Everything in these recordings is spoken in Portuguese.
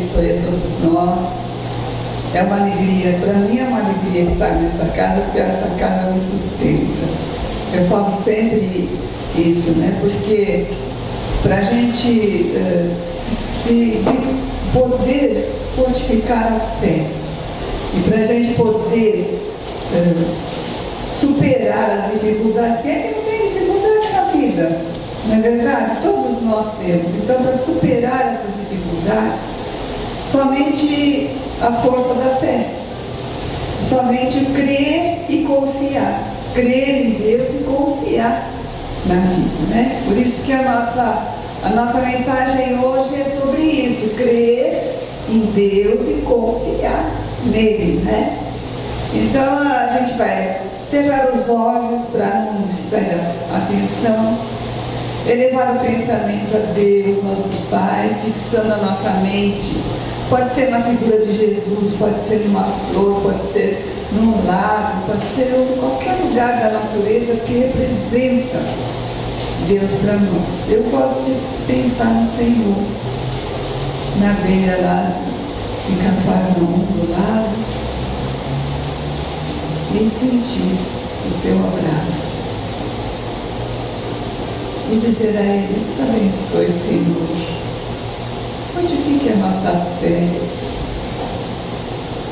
abençoe a todos nós. É uma alegria, para mim é uma alegria estar nessa casa, porque essa casa me sustenta. Eu falo sempre isso, né? Porque para a gente se poder fortificar a fé e para a gente poder superar as dificuldades, quem é que não tem dificuldade na vida? Não é verdade? Todos nós temos. Então, para superar essas dificuldades, somente a força da fé, somente crer e confiar, crer em Deus e confiar na vida, né? Por isso que a nossa mensagem hoje é sobre isso, crer em Deus e confiar nele, né? Então a gente vai cerrar os olhos para não distrair a atenção, elevar o pensamento a Deus, nosso Pai, fixando a nossa mente. Pode ser na figura de Jesus, pode ser numa flor, pode ser num lago, pode ser em qualquer lugar da natureza que representa Deus para nós. Eu gosto de pensar no Senhor, na beira lá em Cafarnaum, do lago, e sentir o seu abraço. E dizer a Ele: Deus abençoe, Senhor. Fortifique a nossa fé,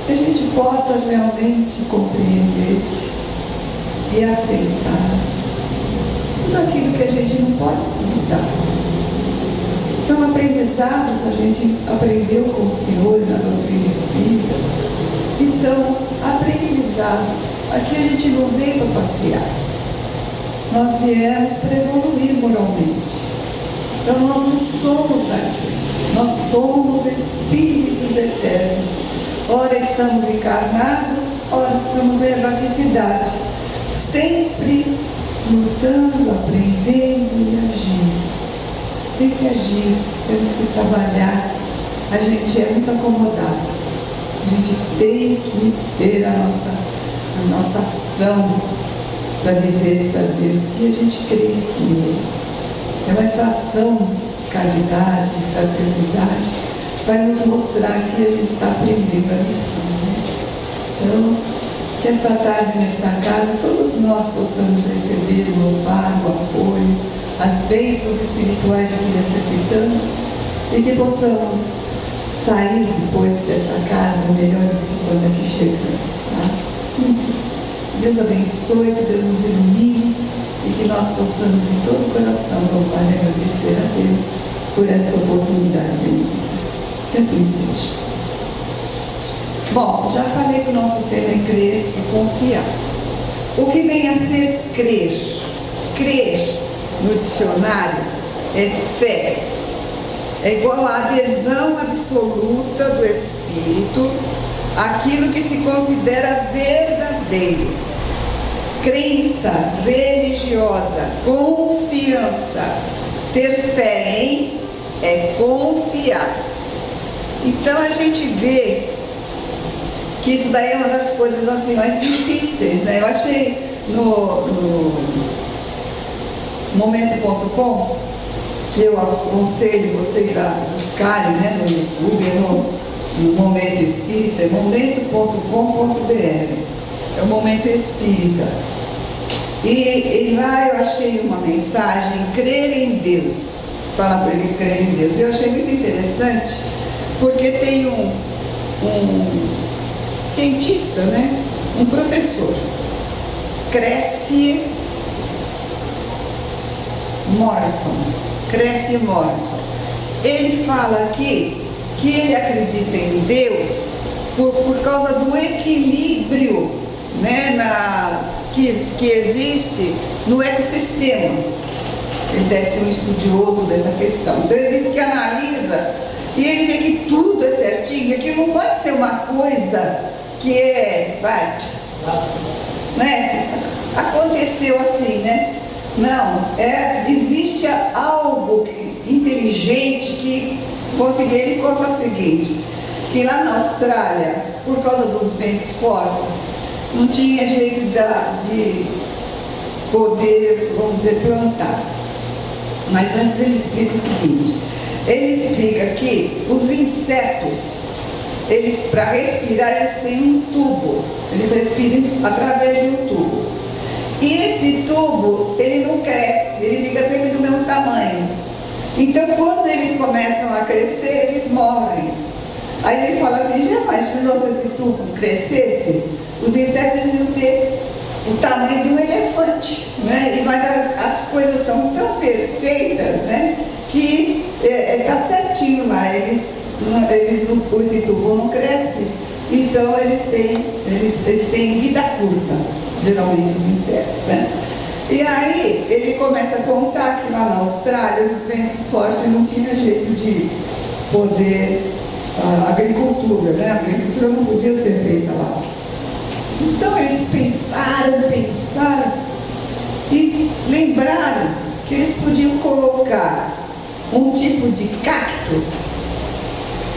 que a gente possa realmente compreender e aceitar tudo aquilo que a gente não pode mudar. São aprendizados, a gente aprendeu com o Senhor na doutrina espírita, e são aprendizados. Aqui a gente não veio para passear, nós viemos para evoluir moralmente. Então nós não somos daqui. Nós somos espíritos eternos. Ora estamos encarnados, ora estamos na erraticidade. Sempre lutando, aprendendo e agindo. Tem que agir, temos que trabalhar. A gente é muito acomodado. A gente tem que ter a nossa ação para dizer para Deus que a gente crê nele. Então essa ação de caridade, de fraternidade, vai nos mostrar que a gente está aprendendo a lição, né? Então, que essa tarde nesta casa todos nós possamos receber o amparo, o apoio, as bênçãos espirituais de que necessitamos, e que possamos sair depois desta casa melhores do que quando aqui chegamos, tá? Deus abençoe, que Deus nos ilumine e que nós possamos de todo o coração louvar e agradecer a Deus por esta oportunidade bendita. Que assim seja. Bom, já falei que o nosso tema é crer e confiar. O que vem a ser crer? Crer, no dicionário, é fé. É igual a adesão absoluta do espírito àquilo que se considera verdadeiro. Crença religiosa, confiança. Ter fé em é confiar. Então a gente vê que isso daí é uma das coisas assim mais difíceis, né? Eu achei no momento.com, que eu aconselho vocês a buscarem, né, no YouTube, no Momento Espírita, é momento.com.br, é o Momento Espírita. E lá eu achei uma mensagem: crer em Deus, falar para ele crer em Deus. Eu achei muito interessante, porque tem um cientista, né, um professor, Cresce Morrison. Ele fala aqui que ele acredita em Deus por causa do equilíbrio, né, que existe no ecossistema. Ele deve ser um estudioso dessa questão. Então ele diz que analisa e ele vê que tudo é certinho, que não pode ser uma coisa que né, aconteceu assim, né? Não, existe algo inteligente que conseguiu. Ele conta o seguinte, que lá na Austrália, por causa dos ventos fortes, não tinha jeito de poder, vamos dizer, plantar. Mas antes ele explica o seguinte: Ele explica que os insetos, eles, para respirar, eles têm um tubo, eles respiram através de um tubo, e esse tubo, ele não cresce, ele fica sempre do mesmo tamanho. Então, quando eles começam a crescer, eles morrem. Aí ele fala assim: já imaginou se esse tubo crescesse? Os insetos iam ter o tamanho de um elefante, né? Mas as coisas são tão perfeitas, né? Que está certinho lá, esse tubo não cresce, então eles têm vida curta, geralmente os insetos, né? E aí ele começa a contar que lá na Austrália os ventos fortes não tinha jeito de poder, a agricultura, né? A agricultura não podia ser feita lá. Então eles pensaram e lembraram que eles podiam colocar um tipo de cacto,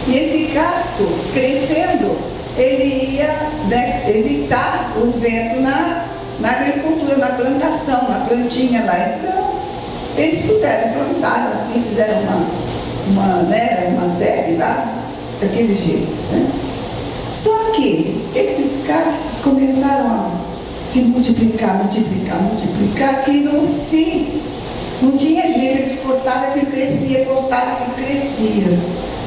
e esse cacto crescendo, ele ia, né, evitar o vento na agricultura, na plantação, na plantinha lá. Então eles plantaram assim, fizeram uma série lá, daquele jeito, né? Só que esses cactos começaram a se multiplicar, que no fim não tinha jeito, eles cortavam que crescia.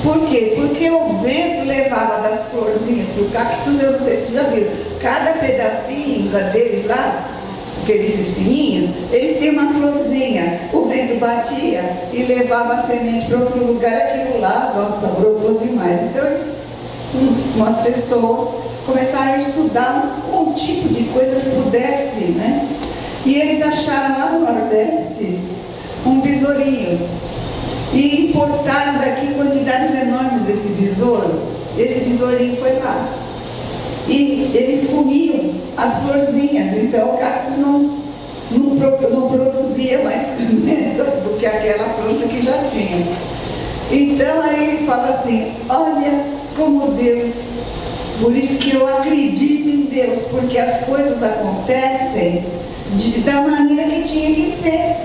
Por quê? Porque o vento levava das florzinhas, e o cactus, eu não sei se vocês já viram, cada pedacinho deles lá, aqueles espinhinhos, eles têm uma florzinha, o vento batia e levava a semente para outro lugar, aquilo lá, nossa, brotou demais. Então umas pessoas começaram a estudar um tipo de coisa que pudesse, né? E eles acharam lá no Nordeste um besourinho e importaram daqui quantidades enormes desse besouro. Esse besourinho foi lá e eles comiam as florzinhas, então o cactus não produzia mais do que aquela planta que já tinha. Então aí ele fala assim: olha como Deus, por isso que eu acredito em Deus, porque as coisas acontecem da maneira que tinha que ser.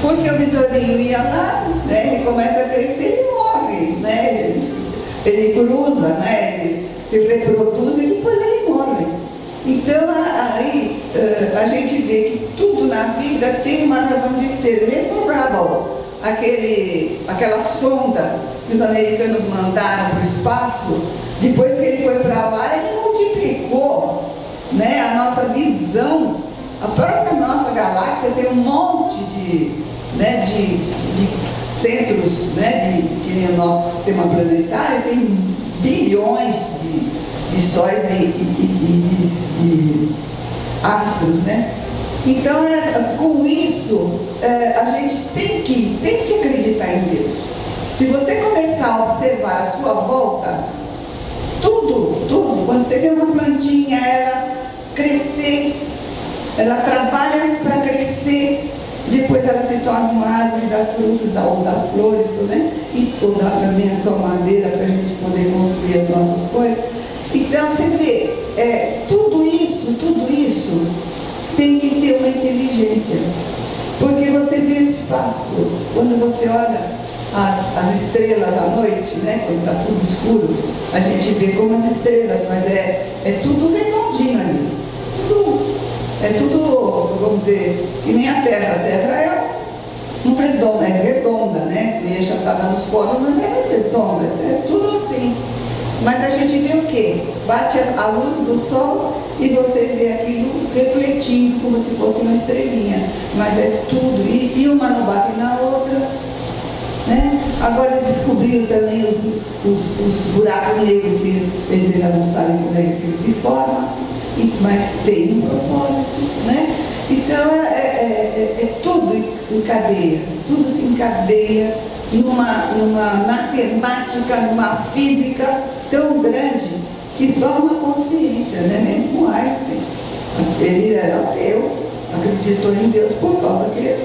Porque o besourinho ia lá, né, ele começa a crescer e morre, né, ele cruza, né, ele se reproduz e depois ele morre. Então aí a gente vê que tudo na vida tem uma razão de ser. Mesmo o Hubble, aquela sonda que os americanos mandaram para o espaço, depois que ele foi para lá, ele multiplicou, né, a nossa visão. A própria nossa galáxia tem um monte de centros, né, que é o nosso sistema planetário, tem bilhões de sóis e astros, né? Então, com isso, a gente tem que acreditar em Deus. Se você começar a observar a sua volta, tudo, quando você vê uma plantinha, ela crescer, ela trabalha para crescer, depois ela se torna uma árvore, dá frutos, dá flores, né? E dá também a sua madeira para a gente poder construir as nossas coisas. Então você vê, tudo isso tem que ter uma inteligência, porque você vê o espaço. Quando você olha as estrelas à noite, né? Quando está tudo escuro, a gente vê como as estrelas, mas é tudo redondinho ali. É tudo, vamos dizer, que nem a Terra. A Terra é redonda, né? Meio achatada nos polos, mas é redonda, é tudo assim. Mas a gente vê o quê? Bate a luz do sol e você vê aquilo refletindo como se fosse uma estrelinha. Mas é tudo, e uma não bate na outra, né? Agora eles descobriram também os buracos negros, que eles ainda não sabem como é que eles se formam, mas tem um propósito, né? Então é tudo em cadeia, tudo se encadeia numa matemática, numa física tão grande que só uma consciência, né? Mesmo Einstein, ele era ateu, acreditou em Deus por causa que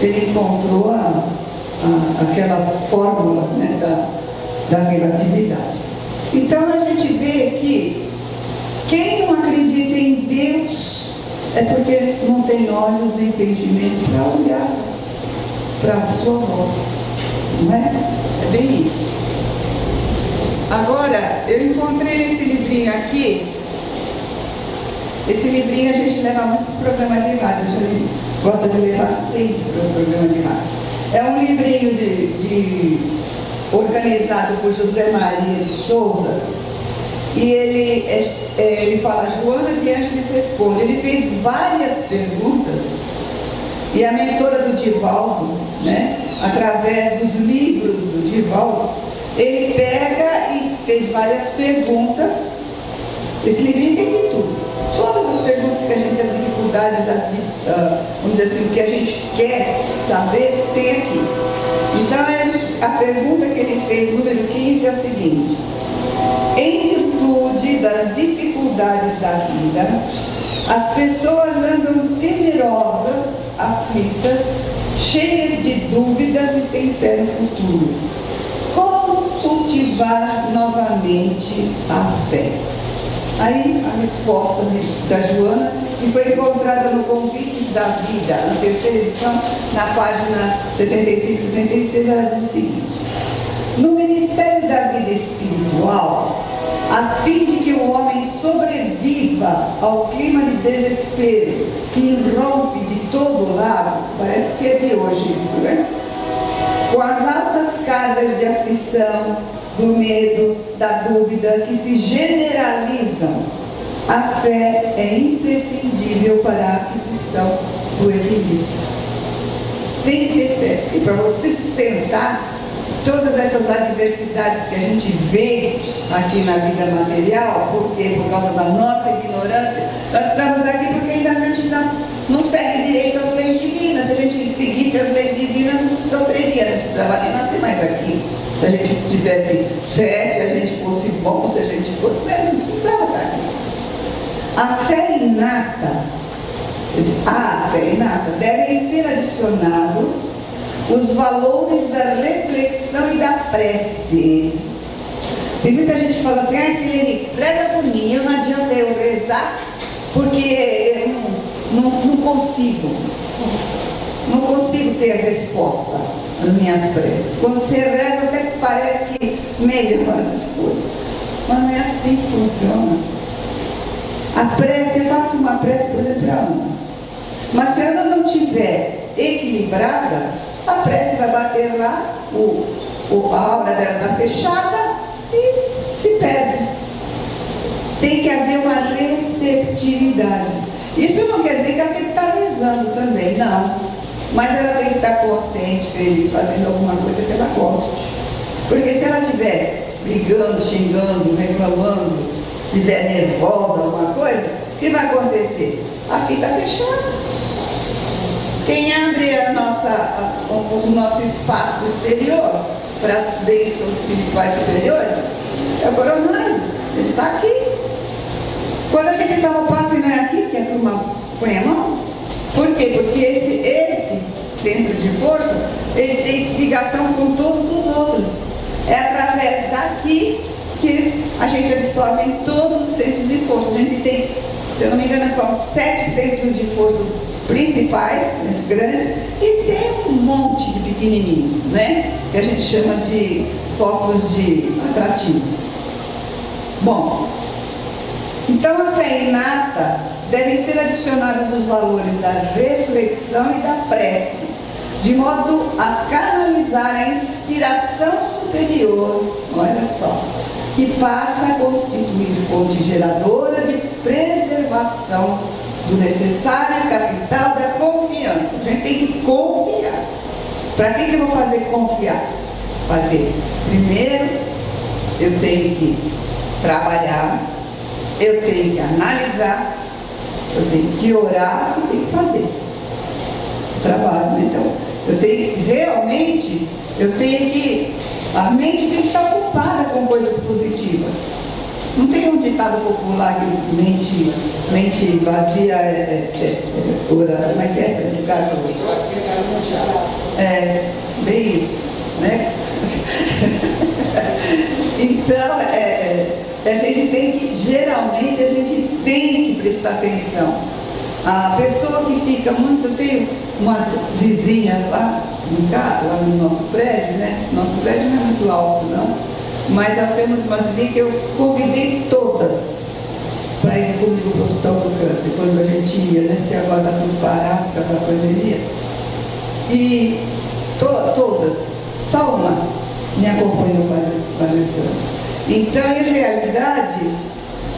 ele encontrou aquela fórmula, né, da relatividade. Então a gente vê que quem não acredita em Deus é porque não tem olhos nem sentimento para olhar para a sua volta. não é? É bem isso. Agora, eu encontrei esse livrinho aqui. Esse livrinho a gente leva muito para o programa de rádio. A gente gosta de levar sempre para o programa de rádio. É um livrinho organizado por José Maria de Souza. E ele fala, Joana de Ângeles responde. Ele fez várias perguntas. E a mentora do Divaldo, né, através dos livros do Divaldo, ele pega e fez várias perguntas. Esse livrinho tem de tudo. Todas as perguntas que a gente, as dificuldades, vamos dizer assim, o que a gente quer saber, tem aqui. Então, a pergunta que ele fez, número 15, é o seguinte: em virtude das dificuldades da vida, as pessoas andam temerosas, aflitas, cheias de dúvidas e sem fé no futuro. Como cultivar novamente a fé? Aí a resposta da Joana, que foi encontrada no Convites da Vida, na terceira edição, na página 75 e 76, ela diz o seguinte: no Ministério da Vida Espiritual, a fim de que o homem sobreviva ao clima de desespero que irrompe de todo lado, parece que é de hoje isso, né? Com as altas cargas de aflição, do medo, da dúvida que se generalizam, a fé é imprescindível para a aquisição do equilíbrio. Tem que ter fé, e para você sustentar todas essas adversidades que a gente vê aqui na vida material, porque por causa da nossa ignorância, nós estamos aqui porque ainda a gente não segue direito as leis divinas. Se a gente seguisse as leis divinas, não se sofreria, não precisava nem nascer mais aqui. Se a gente tivesse fé, se a gente fosse bom, se a gente fosse, não precisava estar aqui. A fé inata, devem ser adicionados os valores da reflexão e da prece. Tem muita gente que fala assim: Silene, reza por mim. Eu não adianta eu rezar porque eu não consigo ter a resposta das minhas preces. Quando você reza, até que parece que melhora as coisas, mas não é assim que funciona. A prece, eu faço uma prece, por exemplo, para a Ana, mas se ela não estiver equilibrada, a prece vai bater lá, a aura dela está fechada e se perde. Tem que haver uma receptividade. Isso não quer dizer que ela tem que estar rezando também, não. Mas ela tem que estar contente, feliz, fazendo alguma coisa que ela goste. Porque se ela estiver brigando, xingando, reclamando, estiver nervosa, alguma coisa, o que vai acontecer? Aqui está fechado. Quem abre o nosso espaço exterior para as bênçãos espirituais superiores é o coronário. Ele está aqui. Quando a gente dá um passo e não é aqui que a turma põe a mão. Por quê? Porque esse centro de força, ele tem ligação com todos os outros. É através daqui que a gente absorve em todos os centros de força. A gente tem, se eu não me engano, são 7 centros de forças principais, muito grandes, e tem um monte de pequenininhos, né? Que a gente chama de focos de atrativos. Bom, então a fé inata devem ser adicionados os valores da reflexão e da prece, de modo a canalizar a inspiração superior, olha só, que passa a constituir fonte geradora de preservação do necessário capital da confiança. A gente tem que confiar. Para que eu vou fazer confiar? Primeiro, eu tenho que trabalhar, eu tenho que analisar, eu tenho que orar e tenho que fazer trabalho, né? Então, eu tenho que realmente, a mente tem que estar ocupada com coisas positivas. Não tem um ditado popular que mente vazia como é que é? Bem isso, né? Então, a gente tem que, geralmente, a gente tem que prestar atenção. A pessoa que fica muito, tem umas vizinhas lá no nosso prédio, né? Nosso prédio não é muito alto, não, mas nós temos umas vizinhas que eu convidei todas para ir comigo para o Hospital do Câncer, quando a gente ia, né? Porque agora está tudo parado por causa da pandemia. E todas, só uma me acompanhou vários anos. Então, em realidade,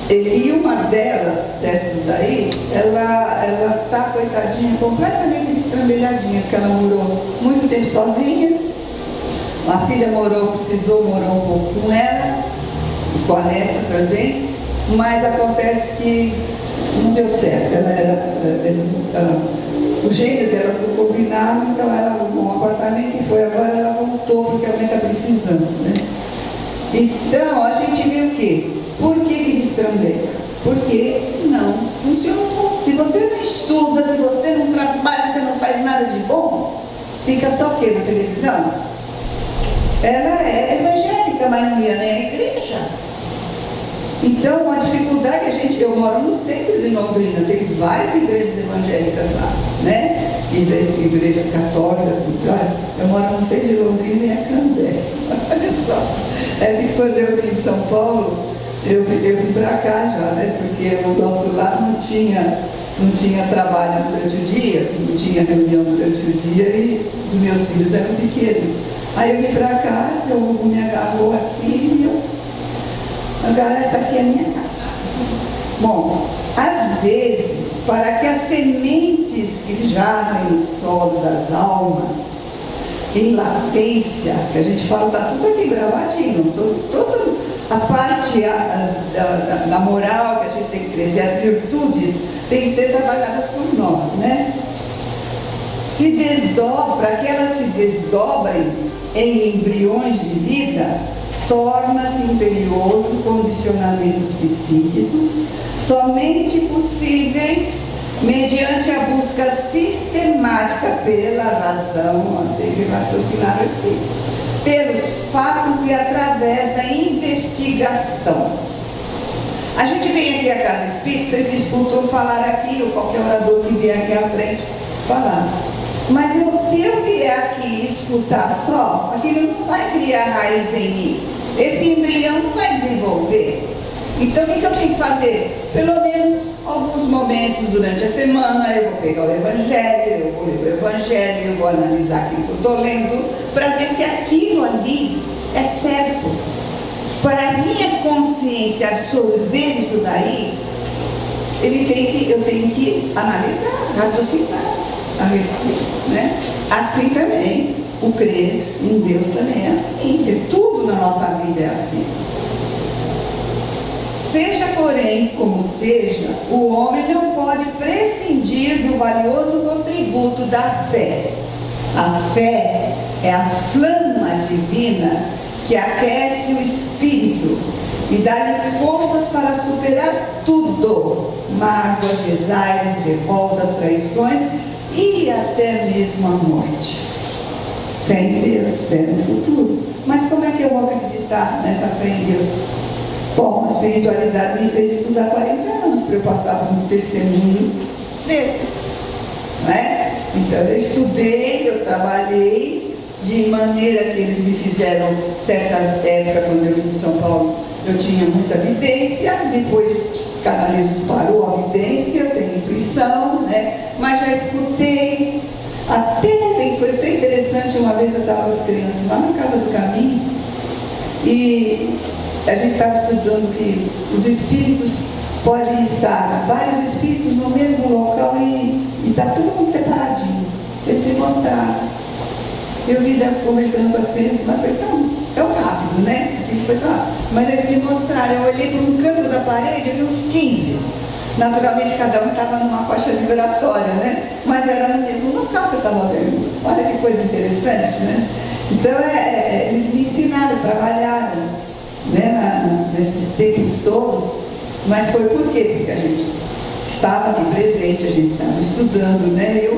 e uma delas, dessas daí, ela tá, coitadinha, completamente destrambelhadinha, porque ela morou muito tempo sozinha, a filha precisou morar um pouco com ela, e com a neta também, mas acontece que não deu certo. O jeito delas não combinaram, então ela alugou um apartamento e foi. Agora ela voltou porque a mãe está precisando, né? Então a gente vê o quê? Por que destrambelha? Porque não funcionou. Se você não estuda, se você não trabalha, se você não faz nada de bom, fica só o quê na televisão? Ela é evangélica, mas não ia nem à igreja. Então, a dificuldade, eu moro no centro de Londrina, tem várias igrejas evangélicas lá, né? Igrejas católicas, eu moro no centro de Londrina e é Candé. Olha só, é que quando eu vim em São Paulo, eu vim para cá já, né? Porque o nosso lar não tinha trabalho durante o dia, não tinha reunião durante o dia e os meus filhos eram pequenos. Aí eu vim para cá, seu Hugo me agarrou aqui e agora essa aqui é a minha casa. Bom, às vezes, para que as sementes que jazem no solo das almas, em latência, que a gente fala, está tudo aqui gravadinho, toda a parte da moral que a gente tem que crescer, as virtudes, tem que ser trabalhadas por nós, né? Para que elas se desdobrem em embriões de vida, torna-se imperioso condicionamentos psíquicos, somente possíveis mediante a busca sistemática pela razão, tem que raciocinar assim, pelos fatos e através da investigação. A gente vem aqui à Casa Espírita, vocês me escutam falar aqui, ou qualquer orador que vier aqui à frente falar. Mas se eu vier aqui escutar só, aquilo não vai criar raiz em mim. Esse embrião não vai desenvolver. Então, o que eu tenho que fazer? Pelo menos alguns momentos durante a semana, eu vou pegar o Evangelho, eu vou ler o Evangelho, eu vou analisar aquilo que eu estou lendo, para ver se aquilo ali é certo. Para a minha consciência absorver isso daí, eu tenho que analisar, raciocinar a respeito, né? Assim também, o crer em Deus também é assim, porque tudo na nossa vida é assim. Seja, porém, como seja, o homem não pode prescindir do valioso contributo da fé. A fé é a flama divina que aquece o espírito e dá-lhe forças para superar tudo, mágoas, desaires, revoltas, traições e até mesmo a morte. Fé em Deus, fé no futuro. Mas como é que eu vou acreditar nessa fé em Deus? Bom, a espiritualidade me fez estudar 40 anos para eu passar por um testemunho desses, né? Então eu estudei, eu trabalhei de maneira que eles me fizeram, certa época quando eu vim de São Paulo, eu tinha muita evidência, depois canalizo parou a evidência, eu tenho intuição, né? Mas já escutei, foi até interessante, uma vez eu estava com as crianças lá na Casa do Caminho e a gente estava estudando que os espíritos podem estar, vários espíritos no mesmo local e está todo mundo separadinho. Eles se mostraram. Eu vi conversando com as crianças, mas foi tão rápido, né? Foi tão rápido. Mas eles me mostraram, eu olhei para um canto da parede, eu vi uns 15. Naturalmente cada um estava numa faixa vibratória, né? Mas era no mesmo local que eu estava vendo. Olha que coisa interessante, né? Então eles me ensinaram, trabalharam, né, nesses tempos todos, mas foi por quê? Porque a gente estava aqui presente, a gente estava estudando, né?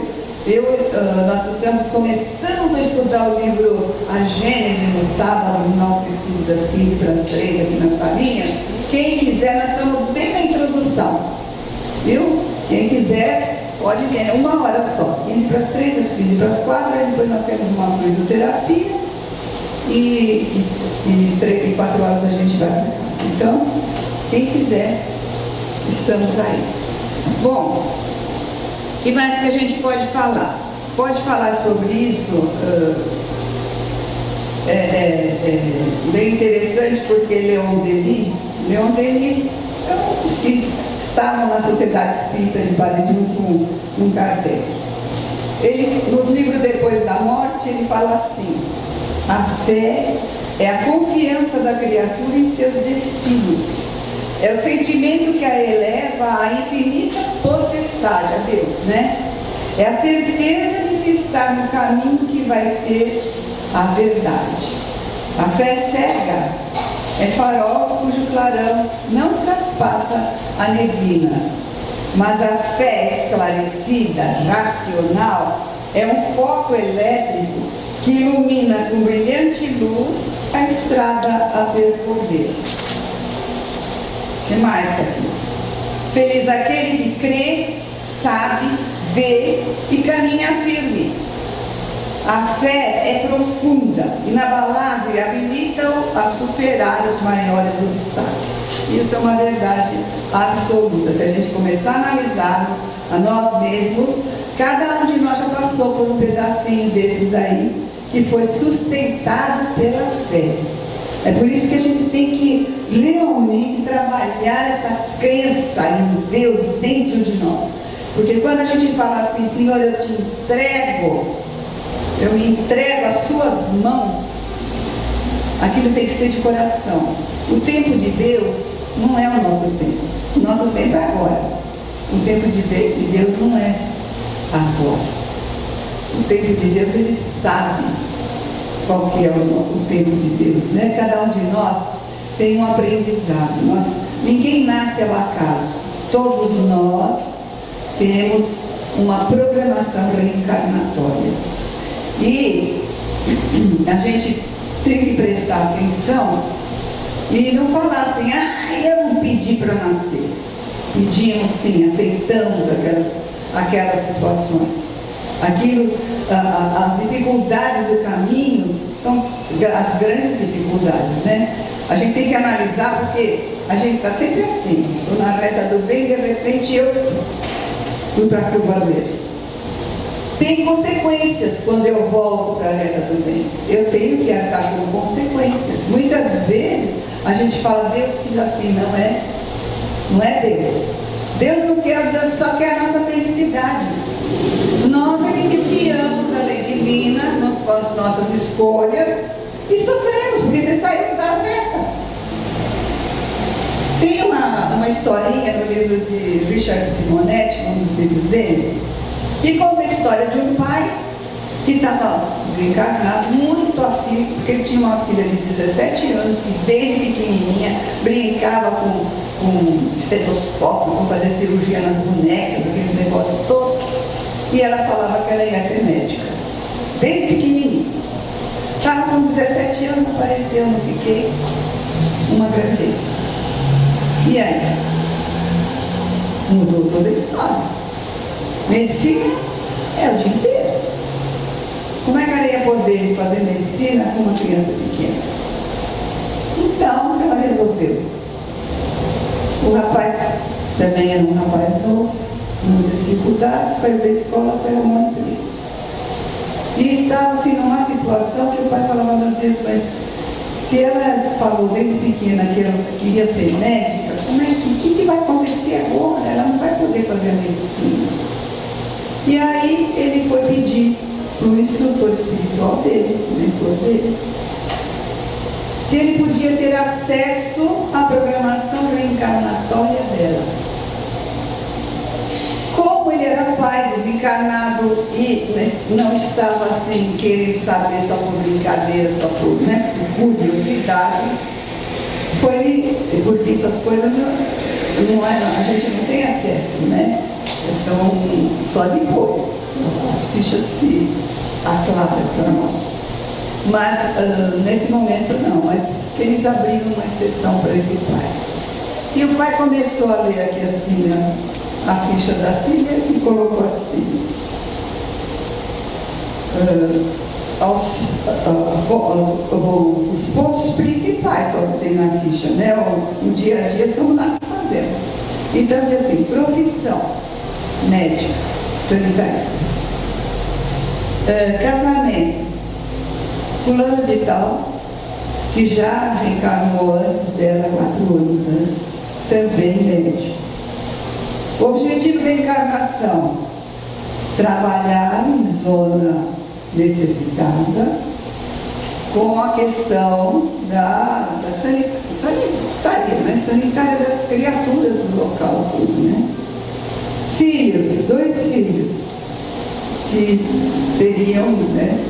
Nós estamos começando a estudar o livro A Gênese no sábado, no nosso estudo das 15 para as 3 aqui na salinha. Quem quiser, nós estamos bem na introdução, viu? Quem quiser pode vir, é 1 hora só, 15 para as 3, às 15 para as 4, aí depois nós temos uma fluidoterapia e 3 e 4 horas a gente vai para casa. Então, quem quiser, estamos aí. Bom, o que mais que a gente pode falar? Pode falar sobre isso, bem interessante, porque Leon Denis é um dos que estavam na Sociedade Espírita de Paris com Kardec. Ele, no livro Depois da Morte, ele fala assim: a fé é a confiança da criatura em seus destinos. É o sentimento que a eleva à infinita potestade, a Deus, né? É a certeza de se estar no caminho que vai ter a verdade. A fé cega é farol cujo clarão não traspassa a neblina, mas a fé esclarecida, racional, é um foco elétrico que ilumina com brilhante luz a estrada a percorrer. O que mais está aqui? Feliz aquele que crê, sabe, vê e caminha firme. A fé é profunda, inabalável e habilita-o a superar os maiores obstáculos. Isso é uma verdade absoluta. Se a gente começar a analisarmos a nós mesmos, cada um de nós já passou por um pedacinho desses aí, que foi sustentado pela fé. É por isso que a gente tem que realmente trabalhar essa crença em Deus dentro de nós. Porque quando a gente fala assim, Senhor, eu te entrego, eu me entrego às suas mãos, aquilo tem que ser de coração. O tempo de Deus não é o nosso tempo. O nosso tempo é agora. O tempo de Deus não é agora. O tempo de Deus, Ele sabe qual que é o tempo de Deus, né? Cada um de nós tem um aprendizado. Ninguém nasce ao acaso. Todos nós temos uma programação reencarnatória. E a gente tem que prestar atenção e não falar assim: eu não pedi para nascer. Pedimos sim, aceitamos aquelas situações. As dificuldades do caminho, então, as grandes dificuldades, né? A gente tem que analisar, porque a gente está sempre assim. Estou na reta do bem, de repente eu fui para a curva do erro. Tem consequências quando eu volto para a reta do bem. Eu tenho que arcar com consequências. Muitas vezes a gente fala: Deus quis assim. Não é Deus. Deus não quer, Deus só quer a nossa felicidade. Nós é que desviamos da lei divina com as nossas escolhas e sofremos, porque você saiu da reta. Tem uma historinha no livro de Richard Simonetti, um dos livros dele, que conta a história de um pai que estava desencarnado, muito aflito, porque ele tinha uma filha de 17 anos que desde pequenininha brincava com estetoscópio, com fazer cirurgia nas bonecas, aqueles negócios todos, e ela falava que ela ia ser médica, desde pequenininha. Estava com 17 anos, apareceu, não fiquei, uma gravidez. E aí? Mudou toda a história. Medicina é o dia inteiro. Como é que ela ia poder fazer medicina com uma criança pequena? Então, ela resolveu. O rapaz também era um rapaz novo, muita dificuldade, saiu da escola, foi arrumar um emprego. E estava assim numa situação que o pai falava: meu Deus, mas se ela falou desde pequena que ela queria ser médica, o que vai acontecer agora? Ela não vai poder fazer a medicina. E aí ele foi pedir para o instrutor espiritual dele, o mentor dele, se ele podia ter acesso à programação reencarnatória dela. Como ele era pai desencarnado e não estava assim querendo saber só por brincadeira, só por curiosidade, foi porque essas coisas a gente não tem acesso, né? São só depois, as fichas se aclaram para nós. Mas nesse momento não, mas eles abriram uma exceção para esse pai. E o pai começou a ler aqui assim, né? a ficha da filha e colocou assim. Os pontos principais só que tem na ficha, né? O dia a dia somos nós que fazemos. Então diz assim: profissão, médica, sanitarista. Casamento, fulano de tal, que já reencarnou antes dela, 4 anos antes, também médico. O objetivo da encarnação: trabalhar em zona necessitada com a questão da sanitária, né? Sanitária das criaturas do local, tudo, né? Filhos, 2 filhos que teriam, né?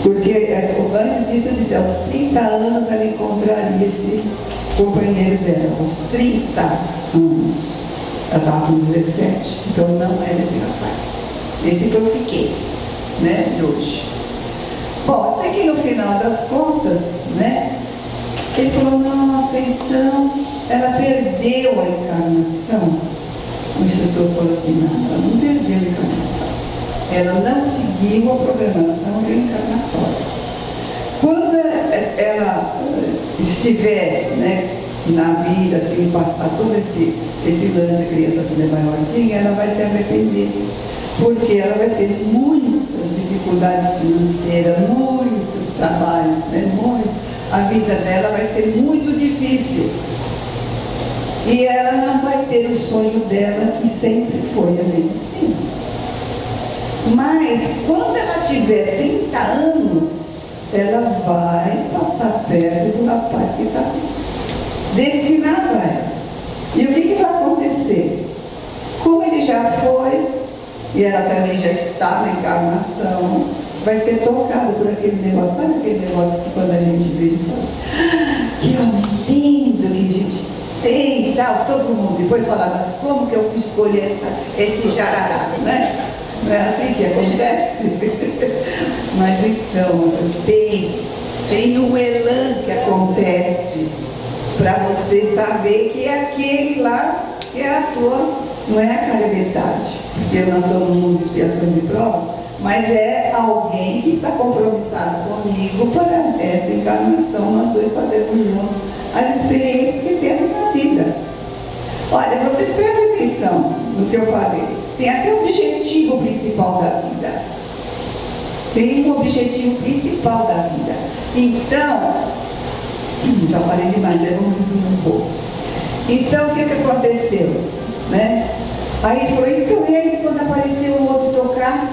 Porque antes disso eu disse, aos 30 anos ela encontraria esse companheiro dela, aos 30 anos. Ela estava com 17, então não era esse rapaz. Esse que eu fiquei, né, de hoje. Bom, sei que no final das contas, né, ele falou: nossa, então ela perdeu a encarnação. O instrutor falou assim: não, ela não perdeu a encarnação. Ela não seguiu a programação reencarnatória. Quando ela estiver, né, na vida, assim, passar todo esse lance, criança quando é maiorzinha, ela vai se arrepender. Porque ela vai ter muitas dificuldades financeiras, muitos trabalhos, né? A vida dela vai ser muito difícil. E ela não vai ter o sonho dela, que sempre foi a medicina. Mas, quando ela tiver 30 anos, ela vai passar perto do rapaz que está destinado a ela. E o que vai acontecer? Como ele já foi, e ela também já está na encarnação, vai ser tocada por aquele negócio. Sabe aquele negócio que quando a gente vê, a gente fala: que homem lindo que a gente tem e tal, todo mundo depois fala: mas como que eu escolhi esse jararaca, né? Não é assim que acontece? Mas então, tem um elan que acontece para você saber que é aquele lá que é a tua, não é a cara metade. Porque nós estamos num mundo de expiação de prova, mas é alguém que está compromissado comigo para essa encarnação, nós dois fazermos juntos as experiências que temos na vida. Olha, vocês prestem atenção no que eu falei. Tem até o objetivo principal da vida. Tem um objetivo principal da vida. Então, já falei demais, vamos resumir um pouco. Então, o que aconteceu? Né? Aí ele falou: então ele, quando aparecer o outro tocar,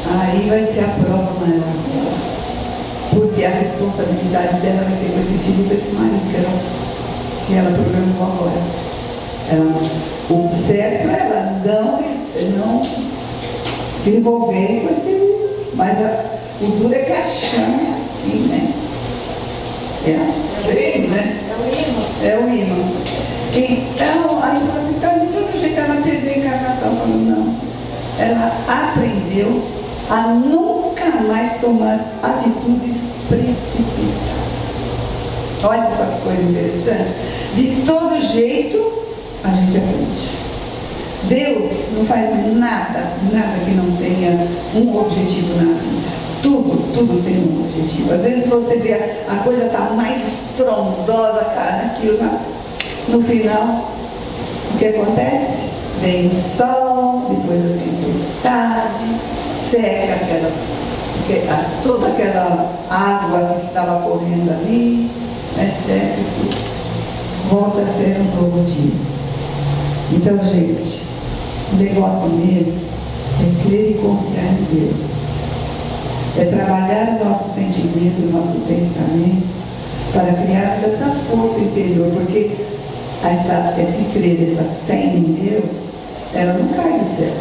aí vai ser a prova maior dela. Porque a responsabilidade dela vai ser com esse filho, com esse marido que ela programou agora. O certo é ela não se envolver com esse filho. Mas o duro é que a chama é assim, né? É assim, né? É o imã. Então, aí falou assim: então, de todo jeito ela perdeu a encarnação. Falou: não. Ela aprendeu a nunca mais tomar atitudes precipitadas. Olha só que coisa interessante. De todo jeito, a gente aprende. Deus não faz nada que não tenha um objetivo na vida. Tudo tem um objetivo. Às vezes você vê a coisa está mais estrondosa, cara, aquilo lá. No final, o que acontece? Vem o sol, depois a tempestade, seca toda aquela água que estava correndo ali, né, seca e tudo. Volta a ser um novo dia. Então, gente, o negócio mesmo é crer e confiar em Deus. É trabalhar o nosso sentimento, o nosso pensamento, para criarmos essa força interior, porque esse crer, essa fé em Deus, ela não cai do céu.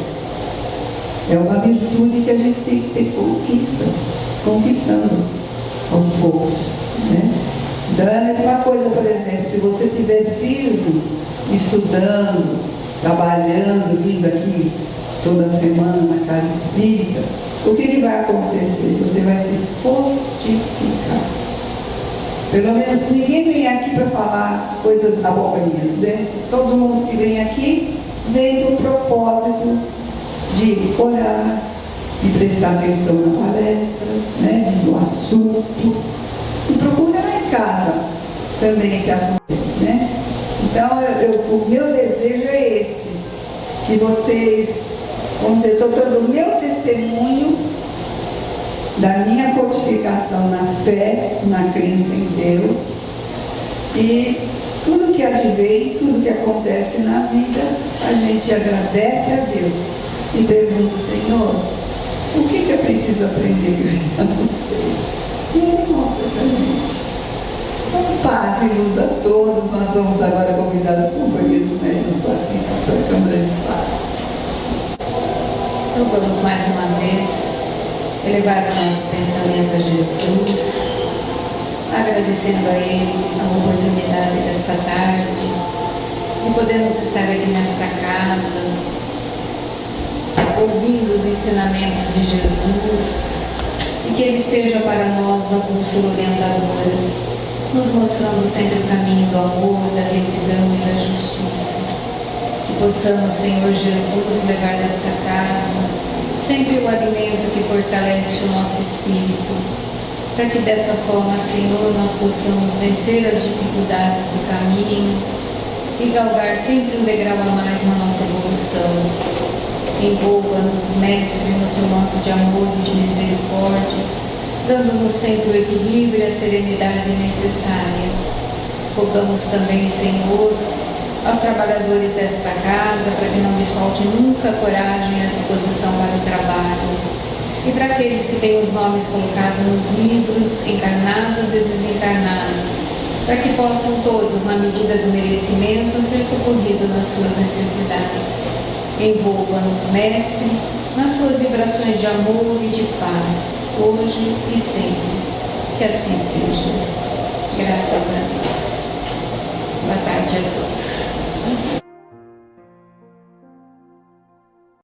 É uma virtude que a gente tem que ter conquistando aos poucos, né? Então é a mesma coisa, por exemplo, se você estiver firme, estudando, trabalhando, vindo aqui toda semana na casa espírita, o que vai acontecer? Você vai se fortificar. Pelo menos ninguém vem aqui para falar coisas abobrinhas, né? Todo mundo que vem aqui vem do propósito de orar, de prestar atenção na palestra, né, no assunto, e procurar em casa também esse assunto, né? Então, o meu desejo é esse, que vocês, vamos dizer, estou dando o meu testemunho da minha fortificação na fé, na crença em Deus, e tudo que advém, tudo que acontece na vida, a gente agradece a Deus e pergunta: Senhor, o que eu preciso aprender? Eu não sei. E Ele mostra para a gente. Então, paz e luz a todos. Nós vamos agora convidar os companheiros médicos passistas para a Câmara de Paz. Então vamos mais uma vez elevar o nosso pensamento a Jesus, agradecendo a Ele a oportunidade desta tarde e podemos estar aqui nesta casa, ouvindo os ensinamentos de Jesus, e que Ele seja para nós a bússola orientadora, nos mostrando sempre o caminho do amor, da retidão e da justiça. Que possamos, Senhor Jesus, levar desta casa sempre o alimento que fortalece o nosso espírito, para que dessa forma, Senhor, nós possamos vencer as dificuldades do caminho e galgar sempre um degrau a mais na nossa evolução. Envolva-nos, Mestre, no seu manto de amor e de misericórdia, dando-nos sempre o equilíbrio e a serenidade necessária. Rogamos também, Senhor, aos trabalhadores desta casa, para que não lhes falte nunca a coragem e a disposição para o trabalho. E para aqueles que têm os nomes colocados nos livros, encarnados e desencarnados, para que possam todos, na medida do merecimento, ser socorridos nas suas necessidades. Envolva-nos, Mestre, nas suas vibrações de amor e de paz, hoje e sempre. Que assim seja. Graças a Deus. Boa tarde a todos.